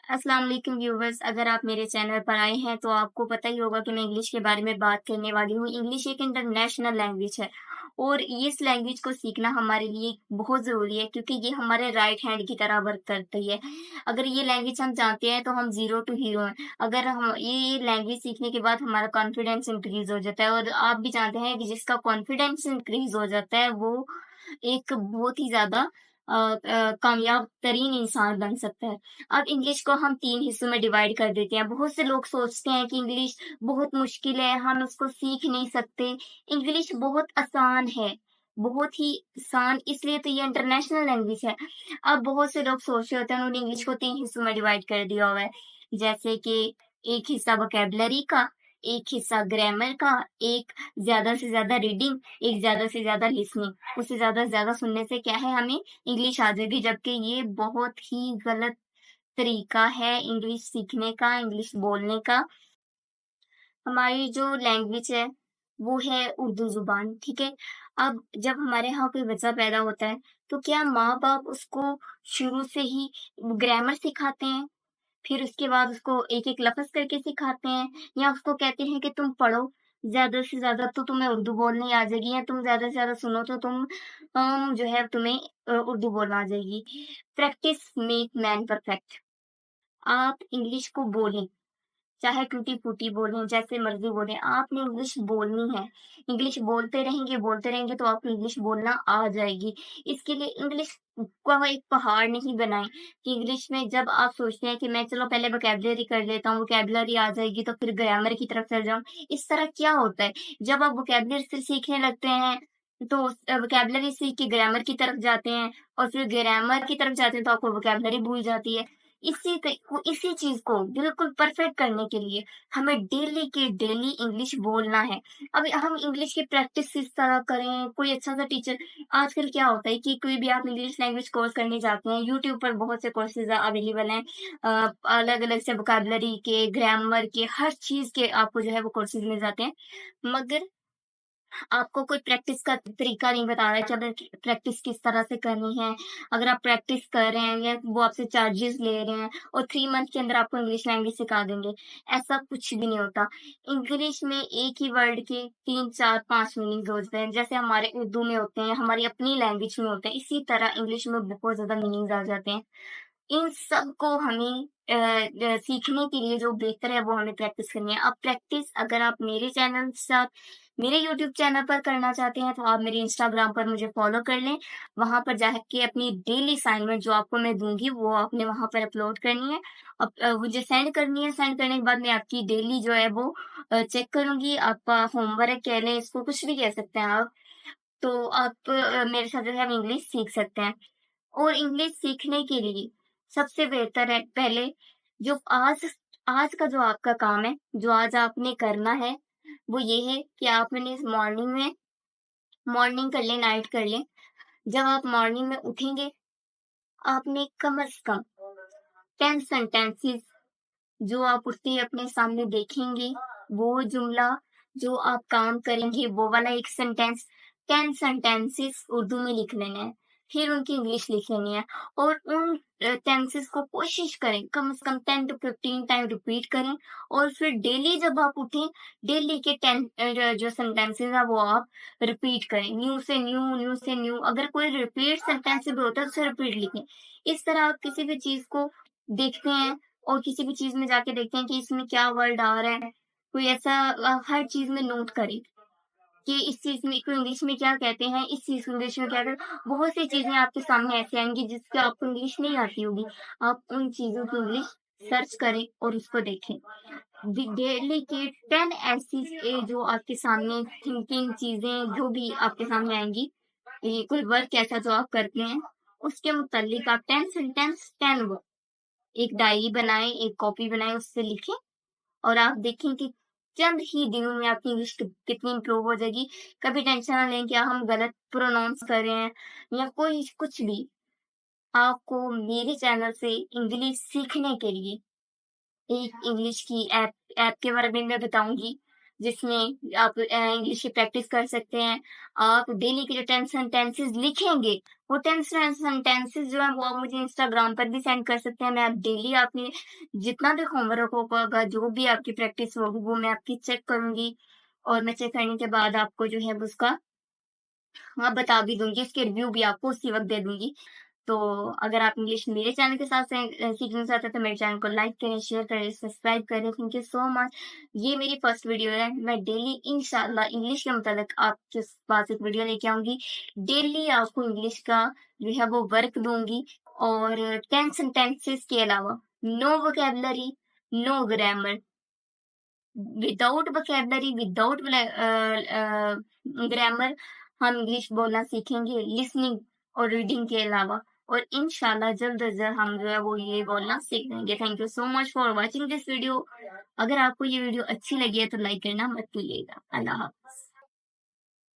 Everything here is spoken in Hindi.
अस्सलाम वालेकुम व्यूवर्स, अगर आप मेरे चैनल पर आए हैं तो आपको पता ही होगा कि मैं इंग्लिश के बारे में बात करने वाली हूँ। इंग्लिश एक इंटरनेशनल लैंग्वेज है और इस लैंग्वेज को सीखना हमारे लिए बहुत ज़रूरी है क्योंकि ये हमारे राइट हैंड की तरह वर्क करती है। अगर ये लैंग्वेज हम जानते हैं तो हम ज़ीरो टू हीरो हैं। अगर हम ये लैंग्वेज सीखने के बाद हमारा कॉन्फिडेंस इंक्रीज़ हो जाता है और आप भी जानते हैं कि जिसका कॉन्फिडेंस इंक्रीज़ हो जाता है वो एक बहुत ही ज़्यादा कामयाब तरीन इंसान बन सकता है। अब इंग्लिश को हम 3 हिस्सों में डिवाइड कर देते हैं। बहुत से लोग सोचते हैं कि इंग्लिश बहुत मुश्किल है, हम उसको सीख नहीं सकते। इंग्लिश बहुत आसान है, बहुत ही आसान इसलिए तो ये इंटरनेशनल लैंग्वेज है। अब बहुत से लोग सोच रहे होते हैं उन्होंने इंग्लिश को 3 हिस्सों में डिवाइड कर दिया हुआ है। जैसे कि एक हिस्सा वोकैब्युलरी का, एक हिस्सा ग्रामर का, एक ज़्यादा से ज़्यादा रीडिंग, एक ज़्यादा से ज़्यादा लिसनिंग। उससे ज़्यादा से ज़्यादा सुनने से क्या है हमें इंग्लिश आ जाएगी, जबकि ये बहुत ही गलत तरीका है इंग्लिश सीखने का, इंग्लिश बोलने का। हमारी जो लैंग्वेज है, वो है उर्दू ज़ुबान, ठीक है? अब जब हमारे यहाँ कोई बच्चा पैदा होता है, तो क्या माँ-बाप उसको शुरू से ही ग्रामर सिखाते हैं? फिर उसके बाद उसको एक-एक लफ़्ज़ करके सिखाते हैं या उसको कहते हैं कि तुम पढ़ो, ज़्यादा से ज़्यादा तो तुम्हें उर्दू बोलनी आ जाएगी या तुम ज़्यादा से ज़्यादा सुनो तो तुम जो है तुम्हें उर्दू बोलना आ जाएगी। Practice make man perfect. आप इंग्लिश को बोलें, चाहे टूटी-फूटी बोलें, जैसे मर्ज़ी बोलें, आपने इंग्लिश बोलनी है। इंग्लिश बोलते रहेंगे तो आपको इंग्लिश बोलना आ जाएगी। इसके लिए इंग्लिश को एक पहाड़ नहीं बनाएँ कि इंग्लिश में जब आप सोचते हैं कि मैं चलो पहले वोकैब्युलरी कर लेता हूँ, वोकैब्युलरी आ जाएगी तो फिर ग्रामर की तरफ चल जाऊँ। इस तरह क्या होता है, जब आप वोकैब्युलरी से सीखने लगते हैं, तो वोकैब्युलरी सीख के ग्रामर की तरफ जाते हैं और फिर ग्रामर की तरफ जाते हैं तो आपको वोकैब्युलरी भूल जाती है। इसी चीज़ को बिल्कुल परफेक्ट करने के लिए हमें डेली की डेली इंग्लिश बोलना है। अब हम इंग्लिश की प्रैक्टिस किस तरह करें, कोई अच्छा-सा टीचर आजकल क्या होता है कि कोई भी आप इंग्लिश लैंग्वेज कोर्स करने जाते हैं, यूट्यूब पर बहुत से कोर्सेज़ अवेलेबल हैं। अलग-अलग से वोकैब्युलरी के, ग्रामर के, हर चीज़ के आपको जो है वो कोर्सेज़ मिल जाते हैं। मगर आपको कोई प्रैक्टिस का तरीका नहीं बता रहा है कि हमें प्रैक्टिस किस तरह से करनी है। अगर आप प्रैक्टिस कर रहे हैं या वो आपसे चार्जेज़ ले रहे हैं और 3 मंथ के अंदर आपको इंग्लिश लैंग्वेज सिखा देंगे, ऐसा कुछ भी नहीं होता। इंग्लिश में एक ही वर्ड के 3, 4, 5 मीनिंग्स होते हैं, जैसे हमारे उर्दू में होते हैं, हमारी अपनी लैंग्वेज में होते हैं, इसी तरह इंग्लिश में बहुत ज़्यादा मीनिंग्स आ जाते हैं। इन सब को हमें सीखने के लिए जो बेहतर है वो हमें प्रैक्टिस करनी है। अब प्रैक्टिस अगर आप मेरे चैनल से आप मेरे यूट्यूब चैनल पर करना चाहते हैं तो आप मेरे इंस्टाग्राम पर मुझे फ़ॉलो कर लें। वहाँ पर जाके अपनी डेली असाइनमेंट जो आपको मैं दूँगी वो आपने वहाँ पर अपलोड करनी है। मुझे सेंड करनी है, सेंड करने के बाद मैं आपकी डेली जो है वो चेक करूँगी। आपका होमवर्क कह लें, इसको कुछ भी कह सकते हैं आप। तो आप मेरे साथ जो है आप इंग्लिश सीख सकते हैं। और इंग्लिश सीखने के लिए सबसे बेहतर है पहले जो आज का जो आपका काम है, जो आज आपने करना है, वो ये है कि आपने मॉर्निंग कर लें, नाइट कर लें। जब आप मॉर्निंग में उठेंगे, आपने कम से कम 10 सेंटेंसेस जो आप उठते ही अपने सामने देखेंगे, वो जुमला, जो आप काम करेंगे वो वाला एक सेंटेंस, 10 सेंटेंसेस उर्दू में लिख लेने हैं, फिर उनकी इंग्लिश लिख लेनी है और उन टेंसेस को कोशिश करें कम से कम 10 टू 15 टाइम रिपीट करें और फिर डेली जब आप उठें, डेली के 10 जो सेंटेंसेस हैं वो आप रिपीट करें, न्यू से न्यू, न्यू से न्यू, अगर कोई रिपीट सेंटेंस भी होता है, तो उसे रिपीट लिखें। इस तरह आप किसी भी चीज़ को देखते हैं और किसी भी चीज़ में जाके देखते हैं कि इसमें क्या वर्ड आ रहा है, कोई ऐसा हर चीज़ में नोट करें कि इस चीज़ में को इंग्लिश में क्या कहते हैं, इस चीज़ को इंग्लिश में क्या कहते हैं। बहुत सी चीज़ें आपके सामने ऐसी आएँगी जिसकी आपको इंग्लिश नहीं आती होगी। आप उन चीज़ों की इंग्लिश सर्च करें और उसको देखें। डेली के 10 ऐसी जो आपके सामने थिंकिंग चीज़ें जो भी आपके सामने आएँगी, ये कोई वर्क ऐसा जो आप करते हैं, उसके मुतालिक आप 10 सेंटेंस 10 वर्ड एक डायरी बनाएँ, एक कॉपी बनाएँ, उससे लिखें और आप देखें कि चंद ही दिनों में आपकी इंग्लिश कितनी इम्प्रूव हो जाएगी। कभी टेंशन ना लें कि हम गलत प्रोनाउंस कर रहे हैं या कोई कुछ भी। आपको मेरे चैनल से इंग्लिश सीखने के लिए एक इंग्लिश की ऐप ऐप के बारे में मैं बताऊँगी, जिसमें आप इंग्लिश की प्रैक्टिस कर सकते हैं। आप डेली के जो 10 सेंटेंसेस लिखेंगे, वो 10 सेंटेंसेस जो हैं वो आप मुझे इंस्टाग्राम पर भी सेंड कर सकते हैं। मैं आप डेली आपने जितना भी होमवर्क होगा, जो भी आपकी प्रैक्टिस होगी, वो मैं आपकी चेक करूँगी और मैं चेक करने के बाद आपको जो है वो उसका हाँ, बता भी दूँगी, इसके रिव्यू भी आपको उसी वक़्त दे दूँगी। तो अगर आप इंग्लिश मेरे चैनल के साथ सीखना चाहते हैं तो मेरे चैनल को लाइक करें, शेयर करें, सब्सक्राइब करें। Thank you so much. ये मेरी फर्स्ट वीडियो है। मैं डेली इंशाल्लाह इंग्लिश के मुतालिक आपके पास एक वीडियो लेके आऊँगी। डेली आपको इंग्लिश का जो है वो वर्क दूँगी और 10 सेंटेंसेस के अलावा no vocabulary, no grammar, without vocabulary, without grammar हम इंग्लिश बोलना सीखेंगे लिसनिंग और रीडिंग के अलावा और इंशाल्लाह जल्द अज जल्द हम जो है वो ये बोलना सीख लेंगे। Thank you so much for watching this video. अगर आपको ये वीडियो अच्छी लगी है तो लाइक करना मत भूलिएगा। अल्लाह हाफ़िज़।